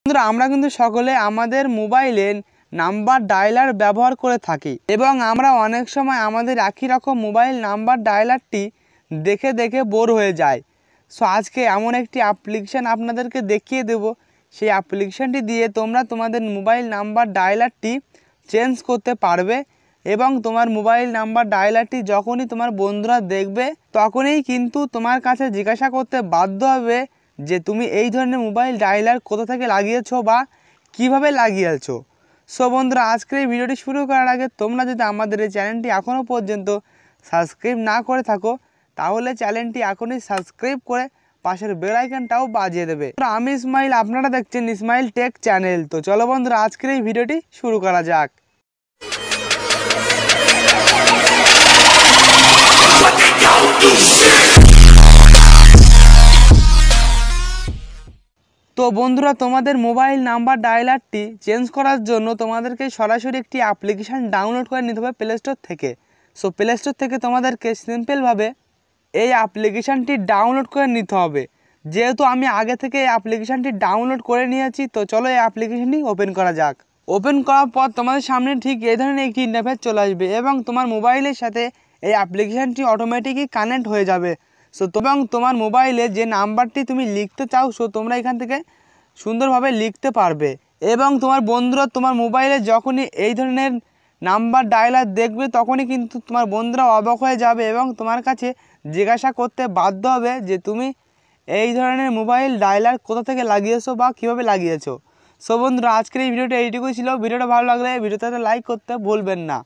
বন্ধুরা আমরা কিন্তু সকলে আমাদের মোবাইলে নাম্বার ডায়ালার ব্যবহার করে থাকি এবং আমরা অনেক সময় আমাদের একই রকম মোবাইল নাম্বার ডায়ালারটি দেখে দেখে বোর হয়ে যায়। সো আজকে এমন একটি অ্যাপ্লিকেশান আপনাদেরকে দেখিয়ে দেব, সেই অ্যাপ্লিকেশানটি দিয়ে তোমরা তোমাদের মোবাইল নাম্বার ডায়ালারটি চেঞ্জ করতে পারবে এবং তোমার মোবাইল নাম্বার ডায়ালারটি যখনই তোমার বন্ধুরা দেখবে তখনই কিন্তু তোমার কাছে জিজ্ঞাসা করতে বাধ্য হবে যে তুমি এই ধরনের মোবাইল ডায়ালার কোথা থেকে লাগিয়েছো বা কিভাবে লাগিয়েছো। সো বন্ধুরা আজকের এই ভিডিওটি শুরু করার আগে তোমরা যদি আমাদের এই চ্যানেলটি এখনও পর্যন্ত সাবস্ক্রাইব না করে থাকো তাহলে চ্যানেলটি এখনই সাবস্ক্রাইব করে পাশের বেল আইকনটাও বাজিয়ে দেবে। আমি ইসমাইল, আপনারা দেখছেন ইসমাইল টেক চ্যানেল। তো চলো বন্ধুরা আজকের এই ভিডিওটি শুরু করা যাক। তো বন্ধুরা তোমাদের মোবাইল নাম্বার ডায়ালারটি চেঞ্জ করার জন্য তোমাদেরকে সরাসরি একটি অ্যাপ্লিকেশান ডাউনলোড করে নিতে হবে প্লে স্টোর থেকে। সো প্লে স্টোর থেকে তোমাদেরকে সিম্পলভাবে এই অ্যাপ্লিকেশানটি ডাউনলোড করে নিতে হবে। যেহেতু আমি আগে থেকে এই অ্যাপ্লিকেশানটি ডাউনলোড করে নিয়েছি তো চলো এই অ্যাপ্লিকেশানটি ওপেন করা যাক। ওপেন করার পর তোমাদের সামনে ঠিক এই ধরনের একটি ইন্টারফেস চলে আসবে এবং তোমার মোবাইলের সাথে এই অ্যাপ্লিকেশানটি অটোমেটিকই কানেক্ট হয়ে যাবে। সো এবং তোমার মোবাইলে যে নাম্বারটি তুমি লিখতে চাও সো তোমরা এখান থেকে সুন্দরভাবে লিখতে পারবে এবং তোমার বন্ধুরা তোমার মোবাইলে যখনই এই ধরনের নাম্বার ডায়ালার দেখবে তখনই কিন্তু তোমার বন্ধুরা অবাক হয়ে যাবে এবং তোমার কাছে জিজ্ঞাসা করতে বাধ্য হবে যে তুমি এই ধরনের মোবাইল ডায়ালার কোথা থেকে লাগিয়েছো বা কীভাবে লাগিয়েছো। সো বন্ধুরা আজকের এই ভিডিওটা এইটুকুই ছিল। ভিডিওটা ভালো লাগলে ভিডিওতে লাইক করতে ভুলবেন না।